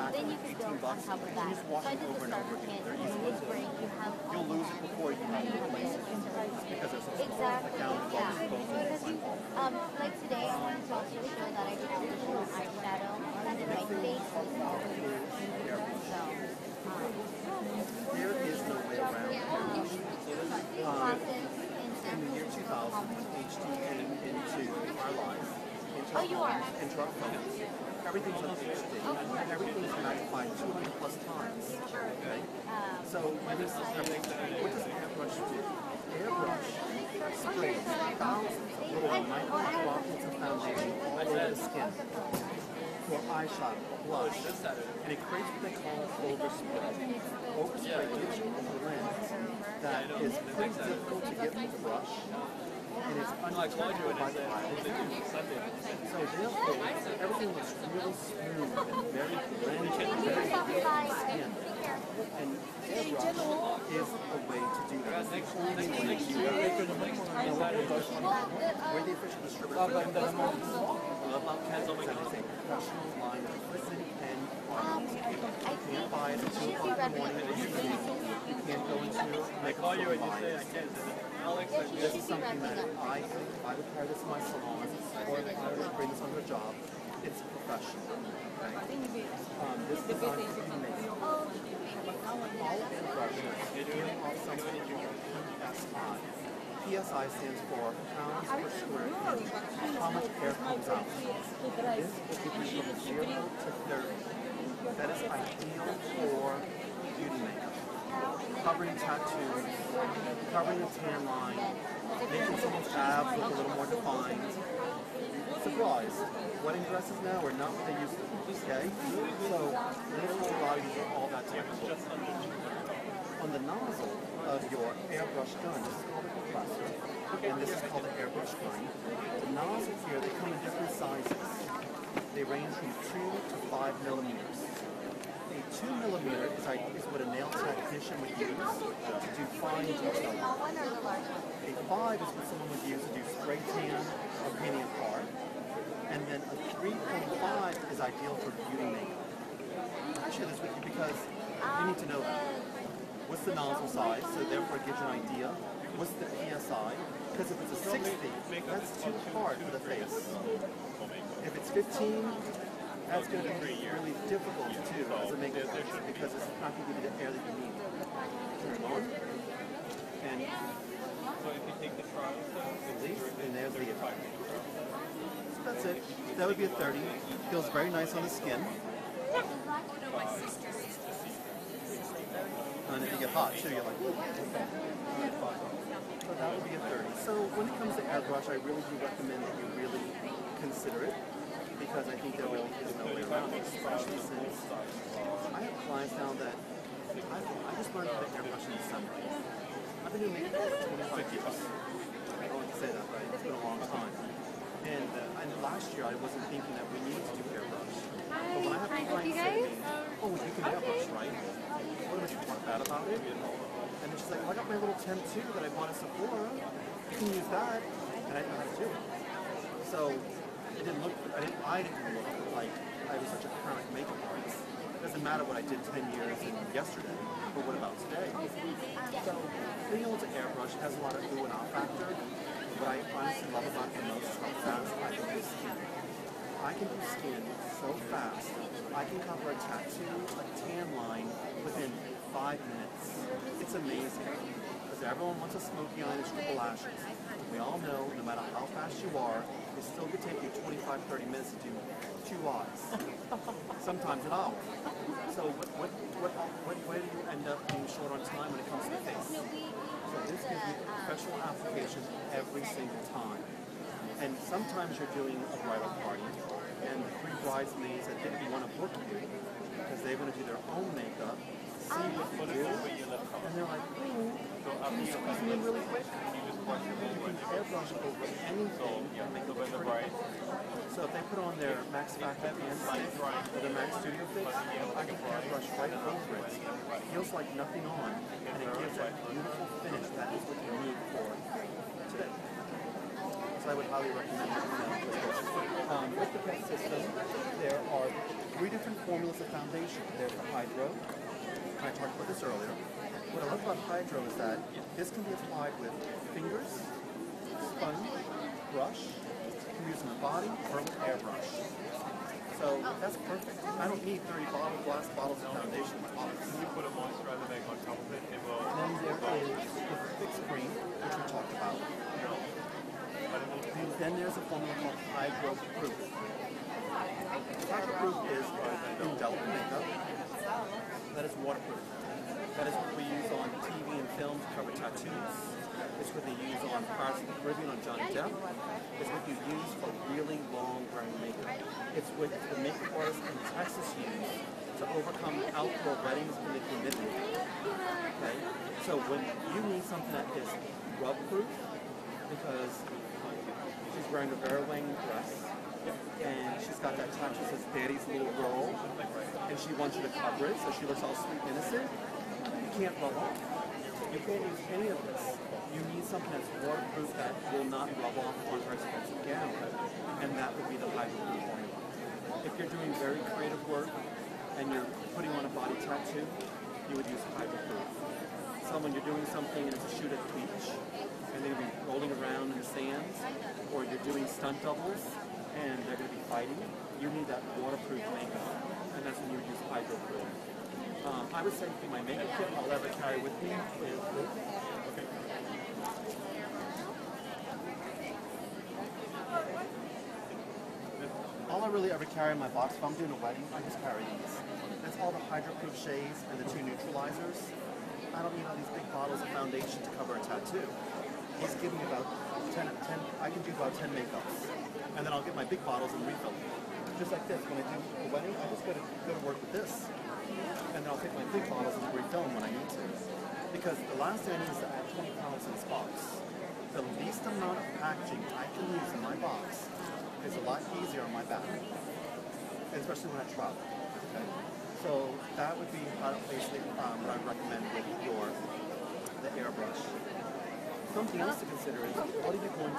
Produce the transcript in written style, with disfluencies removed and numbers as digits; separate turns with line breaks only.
pack
then you
of
can
18
build on
bucks.
top of
You
that.
just wash
So I
it
did
over
the
and over
starter
again.
kit.
They're easy
It's
to
great. You have
You'll lose it before you need to replace it because they're so small.
exactly.
The count is
Yeah.
always
Because you, like today, I wanted to also show that I did additional eyeshadow and then my face was always so.
There is no way around airbrush. In the year 2000, HD came into our lives, into
Oh, you are?
into our phones. Everything's on HD. Everything's magnified 200 plus times. Okay? So what does Airbrush do? Airbrush sprays thousands of little micro droplets of foundation all over the skin for eyeshadow, blush, and it creates what they call overspray. Overspray gives you a blend that is pretty difficult to get with the brush, and it's undetectable by the eye. So therefore, everything looks really smooth and very blended, very beautiful skin. And Airbrush is a way to do that. It's the only way to do that. We're the official distributor for about Kett is a professional line of equipment and arms. You can't buy it at 2 o'clock in the morning or you can't go into make a and buy it. This is something that I think if I would carry this in my salon or if I would bring this on a job, it's professional. Okay? This is designed for you to make all airbrushes give off something called PSI. PSI stands for pounds per square inch, how much air comes out. This will give you from 0 to 30. That is ideal for beauty makeup. Covering tattoos, covering a tan line, making someone's abs look a little more defined. Surprise! Wedding dresses now are not what they used to be, okay? So, this whole body is all that technical. On the nozzle of your airbrush gun, this is called a compressor, and this is called the airbrush gun. The nozzles here, they come in different sizes. They range from 2 to 5 millimeters. A 2 millimeter is what a nail technician would use to do fine detailing. A 5 is what someone would use to do spray tan or painting a car. And then a 3.5 is ideal for beauty makeup. I share this with you because you need to know that. What's the nozzle size, so therefore it gives you an idea. What's the PSI? Because if it's a 60, that's too hard for the face. If it's 15, that's going to be really difficult to do as a makeup artist because it's not going to give you the air that you need. Turn it on, and release, and there's the effect. So that's it. That would be a 30. Feels very nice on the skin. And if you get hot too, you're like, okay, fine. So that would be a 30. So when it comes to airbrush, I really do recommend that you really consider it because I think there really is no way around it, especially since I have clients now that I just learned how to airbrush in the summer. I've been doing makeup for 25 years. I don't like to say that, right? It's been a long time. And last year I wasn't thinking that we needed to do airbrush. But when I have clients say to me, oh, you can airbrush, right? What would you talk bad about it? And then she's like, well, I got my little 10-2 that I bought at Sephora. You can use that. And I didn't know how to do it. So it didn't look, I didn't look like I was such a current makeup artist. It doesn't matter what I did 10 years and yesterday, but what about today? So being able to airbrush has a lot of ooh and ah factor. What I honestly love about it the most is how fast I can do skin. I can do skin so fast. I can cover a tattoo, a tan line within 5 minutes. It's amazing. Because everyone wants a smoky eye and triple lashes. We all know, no matter how fast you are, it still could take you 25-30 minutes to do 2 eyes. Sometimes an hour. So where do you end up being short on time when it comes to the face? So this gives you professional application every single time. And sometimes you're doing a bridal party, and the 3 bridesmaids that didn't want to book you because they're going to do their own makeup, see what you do, and they're like, oh, can you squeeze me in really quick? You can airbrush over anything and make it look pretty. So if they put on their Max Factor and stick or their Max Studio Fix, I can airbrush right over it. It feels like nothing on, and it gives that beautiful finish that is what you need for today. So I would highly recommend it. With the Kett system, there are three different formulas of foundation. There's the Hydro. I talked about this earlier. What I love about Hydro is that this can be applied with fingers, sponge, brush. You can use in the body or with airbrush. So that's perfect. I don't need 30 glass bottles of foundation.
Can you put a moisturizer bag on top of it? It will.
And then there is the fixed cream, which we talked about. And then there's a formula called Hydro Proof. Hydro Proof is indelible makeup. That is waterproof. That is what we use on TV and film to cover tattoos. It's what they use on Pirates of the Caribbean on Johnny Depp. It's what you use for really long-wearing makeup. It's what the makeup artists in Texas use to overcome outdoor weddings and the humidity. Okay? So when you need something that is rub-proof, because she's wearing a very-wing dress, and she's got that tattoo that says Daddy's Little Girl, and she wants you to cover it so she looks all sweet and innocent, you can't rub off. You can't use any of this. You need something that's waterproof that will not rub off on her expensive gown, and that would be the Hydro Proof formula. If you're doing very creative work and you're putting on a body tattoo, you would use Hydro Proof. So when you're doing something and it's a shoot at the beach, and they're going to be rolling around in the sands, or you're doing stunt doubles, and they're going to be fighting, you need that waterproof makeup, and that's when you would use Hydro Proof. I would say for my makeup kit, I'll ever carry with me is this. Okay. All I really ever carry in my box, if I'm doing a wedding, I just carry these. That's all the Hydro Proof shades and the 2 neutralizers. I don't need all these big bottles of foundation to cover a tattoo. He's giving me about 10, I can do about 10 makeups. And then I'll get my big bottles and refill them. Just like this, when I do a wedding, I just go to work with this. And then I'll take my big bottles and refill them when I need to. Because the last thing I need is to add 20 pounds in this box. The least amount of packaging I can use in my box is a lot easier on my back. And especially when I travel. Okay? So that would be basically what I recommend with the airbrush. Something else to consider is, what are you going